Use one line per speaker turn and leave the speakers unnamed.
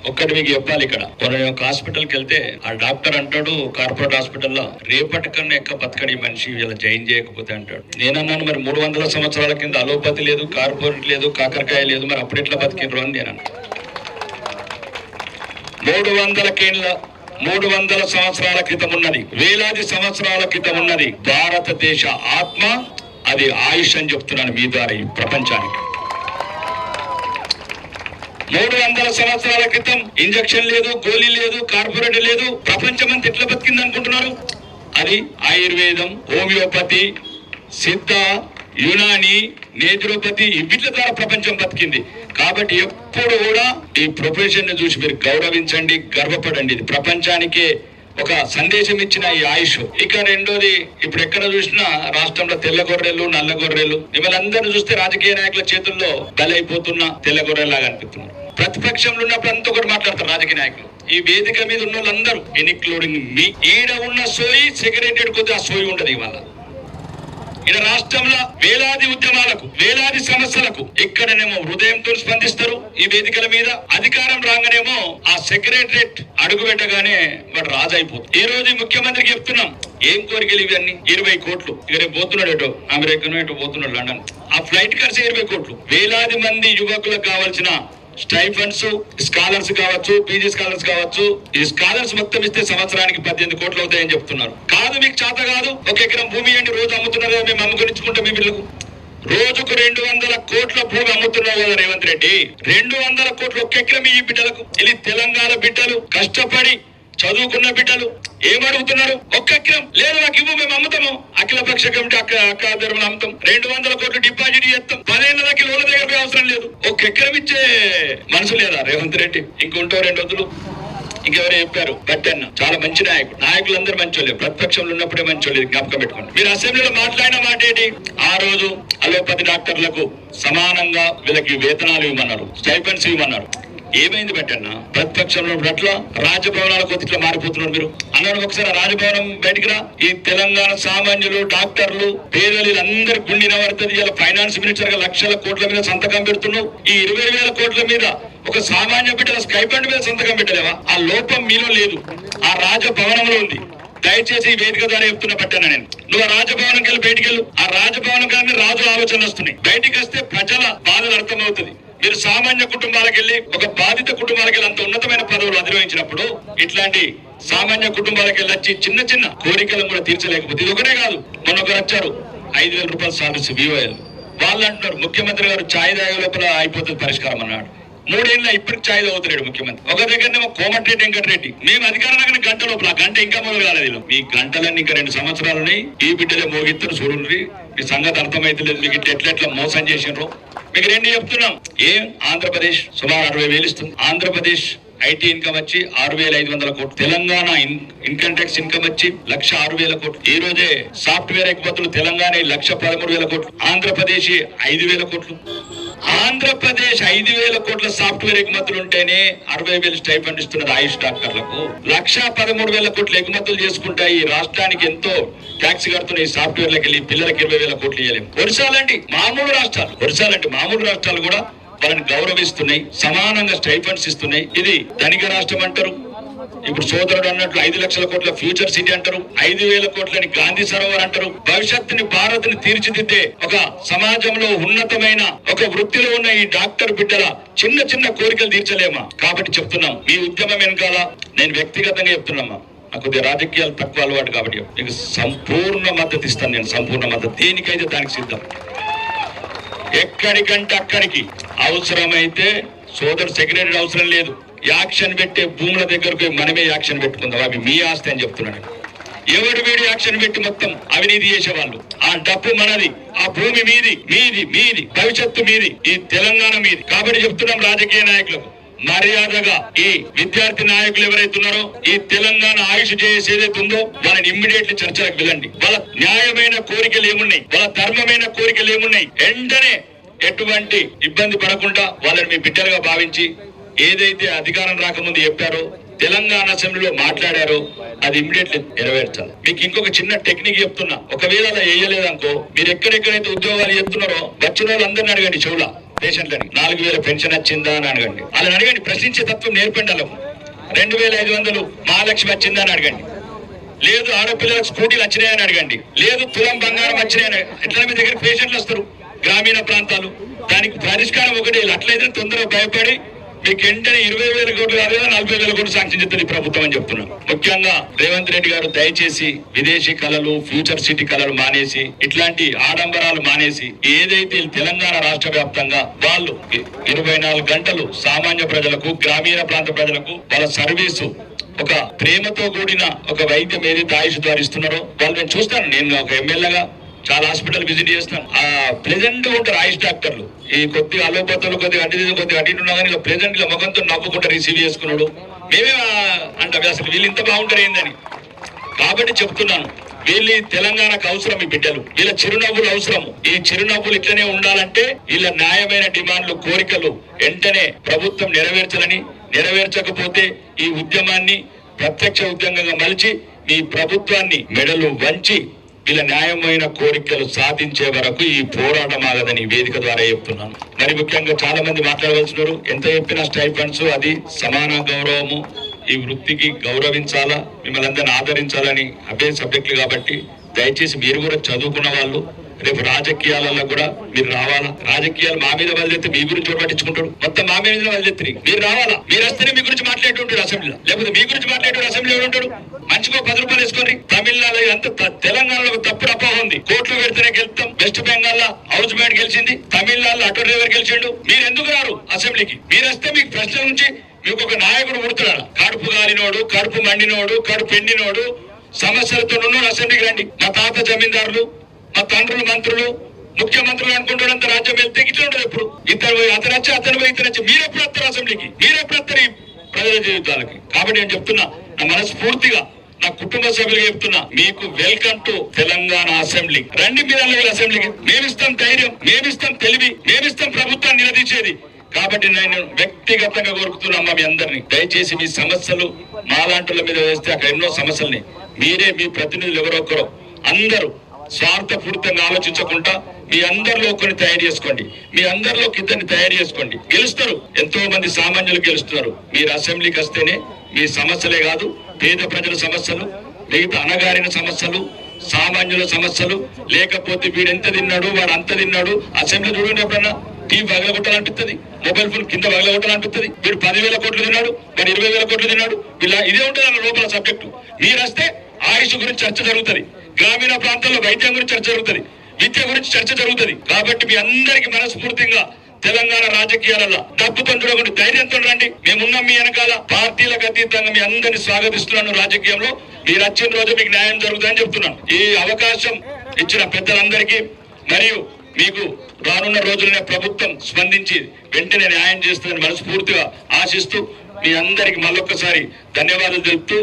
ఒక్కటి మీకు చెప్పాలి, ఇక్కడ మనం ఒక హాస్పిటల్కి వెళ్తే ఆ డాక్టర్ అంటాడు కార్పొరేట్ హాస్పిటల్లో, రేపటి కన్నా ఎక్క బతకడి మనిషి ఇలా జాయిన్ చేయకపోతే అంటాడు. నేనన్నాను మరి 300 సంవత్సరాల కింద అలోపతి లేదు, కార్పొరేట్ లేదు, కాకరకాయ లేదు, మరి అప్పుడు ఎట్లా బతికిండ్రు అని నేను 300 సంవత్సరాల క్రితం ఉన్నది, వేలాది సంవత్సరాల క్రితం ఉన్నది భారతదేశ ఆత్మ, అది ఆయుష్ అని చెప్తున్నాను మీ ద్వారా ఈ ప్రపంచానికి. 300 సంవత్సరాల క్రితం ఇంజక్షన్ లేదు, గోళీ లేదు, కార్పొరేట్ లేదు, ప్రపంచం అంతా ఎట్లా బతికింది అనుకుంటున్నారు? అది ఆయుర్వేదం, హోమియోపతి, సిద్ధ, యునాని, నేచురోపతి, వీటి ద్వారా ప్రపంచం బతికింది. కాబట్టి ఎప్పుడు కూడా ఈ ప్రొఫెషన్ ని చూసి మీరు గౌరవించండి, గర్వపడండి. ఇది ప్రపంచానికే ఒక సందేశం ఇచ్చిన ఈ ఆయుష్. ఇక రెండోది, ఇప్పుడు ఎక్కడ చూసినా రాష్ట్రంలో తెల్ల గొర్రెలు, నల్ల గొర్రెలు, మిమ్మల్ని అందరూ చూస్తే రాజకీయ నాయకుల చేతుల్లో బలైపోతున్న తెల్ల గొర్రెలాగా అనిపిస్తున్నారు. ప్రతిపక్షంలో ఉన్నప్పుడు అంతా ఒకటి మాట్లాడతారు రాజకీయ నాయకులు. ఈ వేదిక మీద ఉన్న వాళ్ళందరూ ఇన్క్లూడింగ్ మీ, ఈడ ఉన్న సోయి సెక్రటరీ కొద్ది ఆ సోయి ఉండదు. ఇవాళ ఈడ రాష్ట్రంలో వేలాది ఉద్యమాలకు, వేలాది సమస్యలకు ఇక్కడనేమో హృదయంతో స్పందిస్తారు. ఈ వేదికల మీద అధికారం రాగానేమో ఆ సెక్రటరేట్ అడుగు పెట్టగానే వాడు రాజు అయిపోతుంది. ఈ రోజు ముఖ్యమంత్రికి చెప్తున్నాం, ఏం కోరికలు ఇవన్నీ? 20 కోట్లు. ఇక రేపు పోతున్నాడు ఎటో అమెరికను, ఎటో పోతున్నాడు లండన్. ఆ ఫ్లైట్ ఖర్చు 20 కోట్లు. వేలాది మంది యువకులకు కావాల్సిన స్టైఫండ్స్, స్కాలర్స్ కావచ్చు, పీజీ స్కాలర్స్ కావచ్చు, ఈ స్కాలర్స్ మొత్తం ఇస్తే సంవత్సరానికి 18 కోట్లు అవుతాయని చెప్తున్నారు. కాదు మీకు చేత కాదు, 1 ఎకరం భూమి అండి రోజు అమ్ముతున్నారు కదా, మేము అమ్ముకొనిచ్చుకుంటాం మీ పిల్లలకు. రోజుకు 200 కోట్ల భూమి అమ్ముతున్నావు కదా రేవంత్ రెడ్డి. 200 కోట్లు 1 ఎకరం ఈ బిడ్డలకు. ఇది తెలంగాణ బిడ్డలు కష్టపడి చదువుకున్న బిడ్డలు ఏమడుగుతున్నారు? 1 ఎకరం లేదు నాకు ఇవ్వు, మేము అమ్ముతాము. అఖిలపక్ష కమిటీ అక్కలు అమ్ముతాం, 200 కోట్లు డిపాజిట్ చేస్తాం, 10 ఏళ్ళ దాకా లోన్ల దగ్గర అవసరం లేదు. 1 ఎకరం ఇచ్చే మనసు లేదా రేవంత్ రెడ్డి? ఇంకొంటో 2 రోజులు ఇంకెవరు చెప్పారు? బట్టన్న చాలా మంచి నాయకుడు. నాయకులందరూ మంచోళ్ళే, ప్రతిపక్షంలో ఉన్నప్పుడే మంచోళ్ళు, జ్ఞాపకం పెట్టుకోండి. మీరు అసెంబ్లీలో మాట్లాడిన మాట ఏంటి? ఆ రోజు అలోపతి డాక్టర్లకు సమానంగా వీళ్ళకి వేతనాలు ఇవ్వమన్నారు, స్టైపెండ్స్ ఇవ్వమన్నారు. ఏమైంది బట్టన్న? ప్రతిపక్షంలో అట్లా రాజభవనాలకు ఇట్లా మారిపోతున్నారు మీరు అన్నారు. ఒకసారి రాజభవనం బయటికి రా. ఈ తెలంగాణ సామాన్యులు, డాక్టర్లు, పేదలు అందరి గుండె నవడుతుంది. ఇలా ఫైనాన్స్ మినిస్టర్ గా లక్షల కోట్ల మీద సంతకం పెడుతున్నావు. ఈ 20,000 కోట్ల మీద ఒక సామాన్య బిడ్డల స్కైపెండ్ మీద సంతకం పెట్టలేవా? ఆ లోపం మీలో లేదు, ఆ రాజభవనంలో ఉంది. దయచేసి ఈ వేదిక ద్వారా చెప్తున్నా పట్టాను నేను, నువ్వు ఆ రాజభవనంకి వెళ్ళి బయటికి వెళ్ళు. ఆ రాజభవనం కానీ రాజు ఆలోచన వస్తున్నాయి. బయటికి వస్తే ప్రజల బాధలు అర్థమవుతుంది. మీరు సామాన్య కుటుంబాలకు వెళ్ళి, ఒక బాధిత కుటుంబాలకు వెళ్ళి అంత ఉన్నతమైన పదవులు అధిరోహించినప్పుడు ఇట్లాంటి సామాన్య కుటుంబాలకు వెళ్ళి వచ్చి చిన్న చిన్న కోరికలను కూడా తీర్చలేకపోతే, ఇది ఒకటే కాదు. మొన్న ఒకరు వచ్చారు 5,000 రూపాయలు సాలరీస్ వివోఎల్. వాళ్ళు అంటున్నారు ముఖ్యమంత్రి గారు ఛాయ్ తాగే లోపల అయిపోతుంది పరిష్కారం అన్నాడు. 3 ఏళ్ళ ఇప్పటికి ఛాయ్ తాగుతున్నాడు ముఖ్యమంత్రి. ఒక దగ్గరనేమో కోమటిరెడ్డి వెంకటరెడ్డి, మేము అధికారంలో గంట లోపల, గంట ఇంకా మొదలు కాలేదు. మీ గంటలన్నీ ఇంకా 2 సంవత్సరాలని ఈ బిడ్డలే మోగిస్తారు చూడండి. మీ సంగతి అర్థమైతే లేదు. మీకు ఎట్లా మోసం చేసినారు. మీకు 2 చెప్తున్నాం. ఏం ఆంధ్రప్రదేశ్ సుమారు 60,000 ఇస్తుంది. ఆంధ్రప్రదేశ్ ఐటీ ఇన్కమ్ వచ్చి 6,500 కోట్లు. తెలంగాణ ఇన్కమ్ ట్యాక్స్ ఇన్కమ్ వచ్చి 1,06,000 కోట్లు. ఈ రోజే సాఫ్ట్వేర్ ఎగుమతులు తెలంగాణ 1,13,000 కోట్లు, ఆంధ్రప్రదేశ్ 5,000 కోట్లు. ఆంధ్రప్రదేశ్ 5,000 కోట్ల సాఫ్ట్వేర్ ఎగుమతులు ఉంటేనే 60,000 స్టైఫండ్ ఇస్తున్నారు ఆయుష్ డాక్టర్లకు. 1,13,000 కోట్ల ఎగుమతులు చేసుకుంటా ఈ రాష్ట్రానికి ఎంతో ట్యాక్స్ కడుతున్న ఈ సాఫ్ట్వేర్లకు వెళ్ళి పిల్లలకి 20,000 కోట్లు ఇవ్వలేము. ఒరిస్సాలంటే మామూలు రాష్ట్రాలు కూడా వాళ్ళని గౌరవిస్తున్నాయి, సమానంగా స్టైఫండ్స్ ఇస్తున్నాయి. ఇది ధనిక రాష్ట్రం అంటారు. ఇప్పుడు సోదరుడు అన్నట్లు 5 లక్షల కోట్ల ఫ్యూచర్ సిటీ అంటారు, 5,000 కోట్లని గాంధీ సరోవర్ అంటారు. భవిష్యత్తుని భారత్ ని తీర్చిదిద్దే ఒక సమాజంలో ఉన్నతమైన ఒక వృత్తిలో ఉన్న ఈ డాక్టర్ బిడ్డల చిన్న చిన్న కోరికలు తీర్చలేమా? కాబట్టి చెప్తున్నాం, మీ ఉద్యమం వెనకాల నేను వ్యక్తిగతంగా చెప్తున్నామా, నాకు కొద్దిగా రాజకీయాలు తక్కువ అలవాటు కాబట్టి మీకు సంపూర్ణ మద్దతు ఇస్తాను. నేను సంపూర్ణ మద్దతు, దేనికైతే దానికి సిద్ధం. ఎక్కడికంటే అక్కడికి అవసరమైతే సోదరు సెక్రటరీ అవసరం లేదు, యాక్షన్ పెట్టే భూముల దగ్గరకు మనమే యాక్షన్ పెట్టుకుందాం. అవి మీ ఆస్తి అని చెప్తున్నాను. ఎవడు వీడు యాక్షన్ పెట్టి మొత్తం అవినీతి చేసేవాళ్ళు. ఆ డబ్బు మనది, ఆ భూమి మీది, మీది మీది, భవిష్యత్తు మీది, ఈ తెలంగాణ మీది. కాబట్టి చెప్తున్నాం రాజకీయ నాయకులకు, మర్యాదగా ఈ విద్యార్థి నాయకులు ఎవరైతే ఉన్నారో ఈ తెలంగాణ ఆయుష్ చేసి ఏదైతే ఉందో వాళ్ళని ఇమ్మీడియట్లీ చర్చలకు వెళ్ళండి. వాళ్ళ న్యాయమైన కోరికలు ఏమున్నాయి, వాళ్ళ ధర్మమైన కోరికలు ఏమున్నాయి, వెంటనే ఎటువంటి ఇబ్బంది పడకుండా వాళ్ళని మీ బిడ్డలుగా భావించి ఏదైతే అధికారం రాకముందు చెప్పారో, తెలంగాణ అసెంబ్లీలో మాట్లాడారో అది ఇమ్మీడియట్లీ నెరవేర్చాలి. మీకు ఇంకొక చిన్న టెక్నిక్ చెప్తున్నా, ఒకవేళ అలా వేయలేదనుకో, మీరు ఎక్కడెక్కడైతే ఉద్యోగాలు చేస్తున్నారో వచ్చిన వాళ్ళందరినీ అడగండి చెవులా, పేషెంట్లని 4,000 పెన్షన్ వచ్చిందా అని అడగండి. అలా అడగండి, ప్రశ్నించే తత్వం నేర్పండి. వాళ్ళకు 2,500 మహాలక్ష్మి వచ్చిందా అని అడగండి. లేదు ఆడపిల్లలకు స్కూటీలు వచ్చినాయని అడగండి. లేదు తులం బంగారం వచ్చినాయని. ఎట్లా మీ దగ్గర పేషెంట్లు వస్తారు గ్రామీణ ప్రాంతాలు. దానికి పరిష్కారం ఒకటి, అట్లయితే తొందరగా భయపడి మీకు వెంటనే 20,000 కోట్లు కాదు కదా 40,000 కోట్లు శాంక్షన్ చేస్తుంది ప్రభుత్వం అని చెప్తున్నాం. ముఖ్యంగా రేవంత్ రెడ్డి గారు దయచేసి విదేశీ కళలు, ఫ్యూచర్ సిటీ కళలు మానేసి, ఇట్లాంటి ఆడంబరాలు మానేసి, ఏదైతే తెలంగాణ రాష్ట్ర వ్యాప్తంగా వాళ్ళు 24 గంటలు సామాన్య ప్రజలకు, గ్రామీణ ప్రాంత ప్రజలకు వాళ్ళ సర్వీసు, ఒక ప్రేమతో కూడిన ఒక వైద్యం ఏదైతే ఆయుష్ ద్వారా ఇస్తున్నారో వాళ్ళు నేను చూస్తాను. నేను ఒక ఎమ్మెల్యేగా చాలా హాస్పిటల్ విజిట్ చేస్తాను. ఆ ప్రెజెంట్ గా ఉంటారు ఆయుష్ డాక్టర్లు. ఈ కొద్దిగా అలోపతులు కొద్దిగా అడ్డు ఉన్నా కానీ ప్రెజెంట్ గా ముఖంతో నవ్వుకుంటూ రిసీవ్ చేసుకున్నాడు. మేమే అంటే అసలు వీళ్ళు ఇంత బాగుంటారు ఏందని. కాబట్టి చెప్తున్నాను, వీళ్ళు తెలంగాణకు అవసరం. ఈ బిడ్డలు వీళ్ళ చిరునవ్వులు అవసరము. ఈ చిరునవ్వులు ఇట్లనే ఉండాలంటే వీళ్ళ న్యాయమైన డిమాండ్లు, కోరికలు వెంటనే ప్రభుత్వం నెరవేర్చాలని, నెరవేర్చకపోతే ఈ ఉద్యమాన్ని ప్రత్యక్ష ఉద్యమంగా మలిచి ఈ ప్రభుత్వాన్ని మెడలు వంచి వీళ్ళ న్యాయమైన కోరికలు సాధించే వరకు ఈ పోరాటం ఆగదని వేదిక ద్వారా చెప్తున్నాను. మరి ముఖ్యంగా చాలా మంది మాట్లాడవలసినారు. ఎంత చెప్పినా స్టైఫండ్స్ అది సమాన గౌరవము, ఈ వృత్తికి గౌరవించాలా, మిమ్మల్ని అందరిని ఆదరించాలని అవే సబ్జెక్టులు. కాబట్టి దయచేసి మీరు కూడా చదువుకున్న వాళ్ళు రేపు రాజకీయాలలో కూడా మీరు రావాలా. రాజకీయాలు మా మీద వదిలేస్తే మీ గురించి పట్టించుకుంటాడు, మొత్తం మా మీద వదిలేస్తే మీరు రావాలా. మీరు వస్తేనే మీ గురించి మాట్లాడుతుంటాడు అసెంబ్లీలో, లేకపోతే మీ గురించి మాట్లాడే అసెంబ్లీ ఎవరు ఉంటాడు. మంచిగా 10 రూపాయలు వేసుకొని తమిళనాడు అంత తెలంగాణలో తప్పుడు అపోహ ఉంది. కోట్లు పెడితేనే గెలుస్తాం. వెస్ట్ బెంగాల్ లో హౌస్ బ్యాండ్ గెలిచింది, తమిళనాడులో ఆటో డ్రైవర్ గెలిచిండు. మీరు ఎందుకు రారు అసెంబ్లీకి? మీరు వస్తే మీకు ప్రశ్న నుంచి మీకు ఒక నాయకుడు పుడుతున్నాడు. కడుపు గాలినోడు, కడుపు మండినోడు, కడుపు ఎండినోడు, సమస్యలతో ఉన్నోడు అసెంబ్లీకి రండి. మా తాత జమీందారులు, మా తండ్రులు మంత్రులు, ముఖ్యమంత్రులు అనుకుంటాడంత రాజ్యం వెళ్తే ఇట్లా ఉండదు. ఎప్పుడు ఇద్దరు అతను వచ్చి అతను పోయి ఇతను వచ్చి మీరెప్పుడు వస్తారు అసెంబ్లీకి? మీరెప్పుడు వస్తారు ఈ ప్రజల జీవితాలకి? కాబట్టి నేను చెప్తున్నా, నా మనస్ఫూర్తిగా నా కుటుంబ సభ్యులు చెప్తున్నా, మీకు వెల్కమ్ టు తెలంగాణ అసెంబ్లీ. రండి మీరు అసెంబ్లీకి. మేమిస్తాం ధైర్యం, మేమిస్తాం తెలివి, మేమిస్తాం ప్రభుత్వాన్ని నిలదీసేది. కాబట్టి నేను వ్యక్తిగతంగా కోరుకుతున్నా మీ అందరినీ, దయచేసి మీ సమస్యలు మాలాంటి మీద వేస్తే అక్కడ ఎన్నో సమస్యల్ని మీరే, మీ ప్రతినిధులు ఎవరొక్కరో అందరూ స్వార్థపూరితంగా ఆలోచించకుండా మీ అందరిలో కొన్ని తయారు చేసుకోండి. మీ అందరిలో ఇద్దరిని తయారు చేసుకోండి. గెలుస్తారు. ఎంతో మంది సామాన్యులు గెలుస్తున్నారు. మీరు అసెంబ్లీకి వస్తేనే మీ సమస్యలే కాదు, పేద ప్రజల సమస్యలు, మిగతా అణగారిన సమస్యలు, సామాన్యుల సమస్యలు, లేకపోతే వీడు ఎంత తిన్నాడు, వాడు అంత తిన్నాడు. అసెంబ్లీ చూడండి, ఎప్పుడన్నా టీవీ పగలగొట్టాలనిపిస్తుంది, మొబైల్ ఫోన్ కింద పగలగొట్టాలనిపిస్తుంది. వీడు 10,000 కోట్లు తిన్నాడు, వాడు 20,000 కోట్లు తిన్నాడు. ఇలా ఇదే ఉంటుంది అన్న లోపల సబ్జెక్టు. మీరు వస్తే ఆయుష్ గురించి చర్చ జరుగుతుంది, గ్రామీణ ప్రాంతాల్లో వైద్యం గురించి చర్చ జరుగుతుంది, విద్య గురించి చర్చ జరుగుతుంది. కాబట్టి మీ అందరికీ మనస్ఫూర్తిగా తెలంగాణ రాజకీయాలలో డబ్బుతో చూడకుండా ధైర్యంతో రండి. మేమున్నాం మీ వెనకాల. పార్టీలకు అతీతంగా మీ అందరినీ స్వాగతిస్తున్నాను. రాజకీయంలో మీరు వచ్చిన రోజు మీకు న్యాయం జరుగుతుందని చెప్తున్నాను. ఈ అవకాశం ఇచ్చిన పెద్దలందరికీ మరియు మీకు రానున్న రోజులనే ప్రభుత్వం స్పందించి వెంటనే న్యాయం చేస్తుందని మనస్ఫూర్తిగా ఆశిస్తూ మీ అందరికి మళ్ళొక్కసారి ధన్యవాదాలు తెలుపుతూ